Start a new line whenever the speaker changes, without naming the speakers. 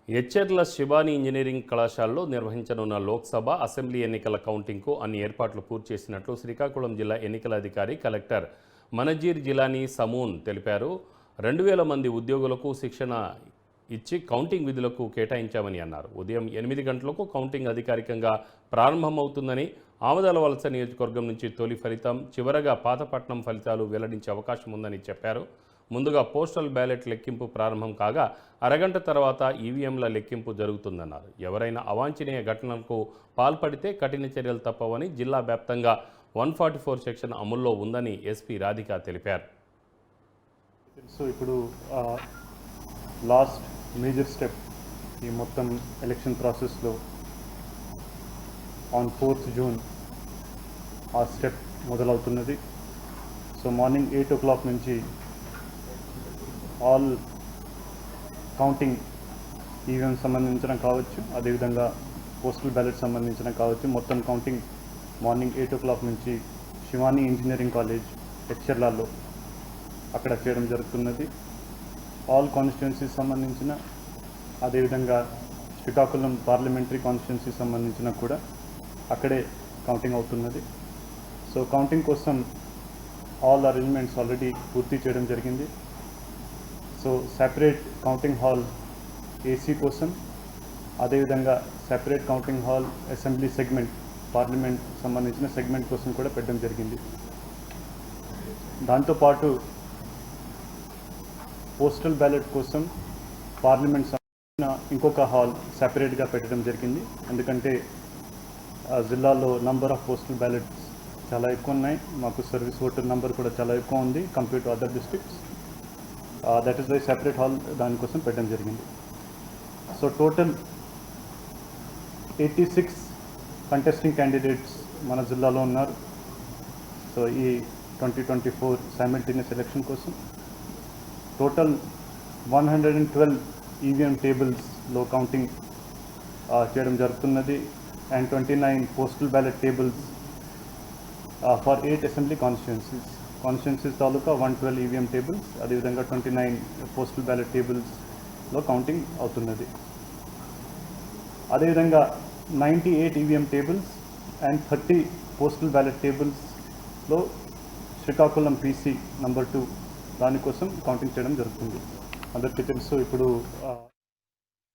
Etcherla Shivani engineering కళాశాలలో నిర్వహించనున్న Lok Sabha assembly ఎన్నికల కౌంటింగ్కు అన్ని ఏర్పాట్లు పూర్తి చేసినట్లు శ్రీకాకుళం జిల్లా ఎన్నికల అధికారి కలెక్టర్ మనజీర్ జిలానీ సమూన్ తెలిపారు. 2000 మంది ఉద్యోగులకు శిక్షణ ఇచ్చి కౌంటింగ్ విధులకు కేటాయించామని అన్నారు. ఉదయం 8 గంటలకు కౌంటింగ్ అధికారికంగా ప్రారంభమవుతుందని, ఆమదాలవలస నియోజకవర్గం నుంచి తొలి ఫలితం, చివరగా పాతపట్నం ఫలితాలు వెల్లడించే అవకాశం ఉందని చెప్పారు. ముందుగా పోస్టల్ బ్యాలెట్ లెక్కింపు ప్రారంభం కాగా అరగంట తర్వాత ఈవీఎంల లెక్కింపు జరుగుతుందన్నారు. ఎవరైనా అవాంఛనీయ ఘటనలకు పాల్పడితే కఠిన చర్యలు తప్పవని, జిల్లా వ్యాప్తంగా 144 సెక్షన్ అమల్లో ఉందని ఎస్పీ రాధిక తెలిపారు.
సో ఇప్పుడు లాస్ట్ మేజర్ స్టెప్ ఈ మొత్తం ఎలక్షన్ ప్రాసెస్లో ఆన్ 4th జూన్ ఆ స్టెప్ మొదలవుతున్నది. సో మార్నింగ్ 8 o'clock నుంచి ఆల్ కౌంటింగ్ ఈవీఎం సంబంధించిన కావచ్చు, అదేవిధంగా పోస్టల్ బ్యాలెట్ సంబంధించిన కావచ్చు, మొత్తం కౌంటింగ్ మార్నింగ్ 8 o'clock నుంచి శివాని ఇంజనీరింగ్ కాలేజ్ ఎచ్చెర్లలో అక్కడ చేయడం జరుగుతున్నది. ఆల్ కాన్స్టిట్యున్సీస్ సంబంధించిన, అదేవిధంగా శ్రీకాకుళం పార్లమెంటరీ కాన్స్టిట్యున్సీ సంబంధించిన కూడా అక్కడే కౌంటింగ్ అవుతున్నది. సో కౌంటింగ్ కోసం ఆల్ అరేంజ్మెంట్స్ ఆల్రెడీ పూర్తి చేయడం జరిగింది. So separate counting hall AC కోసం, అదేవిధంగా separate counting hall assembly segment, parliament సంబంధించిన సెగ్మెంట్ కోసం కూడా పెట్టడం జరిగింది. దాంతోపాటు పోస్టల్ బ్యాలెట్ కోసం పార్లమెంట్ సంబంధించిన ఇంకొక హాల్ సెపరేట్గా పెట్టడం జరిగింది. ఎందుకంటే జిల్లాలో నంబర్ ఆఫ్ పోస్టల్ బ్యాలెట్స్ చాలా ఎక్కువ ఉన్నాయి, మాకు సర్వీస్ ఓటర్ నెంబర్ కూడా చాలా ఎక్కువ ఉంది compare to other districts. That is why separate hall దానికోసం పెట్టడం జరిగింది. సో టోటల్ 86 కంటెస్టింగ్ క్యాండిడేట్స్ మన జిల్లాలో ఉన్నారు. సో ఈ 2024 సైమల్టేనియస్ ఎలక్షన్ కోసం టోటల్ 112 ఈవీఎం టేబుల్స్లో కౌంటింగ్ చేయడం జరుగుతున్నది. And 29 postal ballot tables for 8 assembly constituencies తాలూకా 112 ఈవీఎం టేబుల్స్, అదేవిధంగా 29 పోస్టల్ బ్యాలెట్ టేబుల్స్లో కౌంటింగ్ అవుతున్నది. అదేవిధంగా 98 EVM tables and 30 postal ballot టేబుల్స్లో శ్రీకాకుళం PC నంబర్ 2 దానికోసం కౌంటింగ్ చేయడం జరుగుతుంది. అందరికీ తెలుసు ఇప్పుడు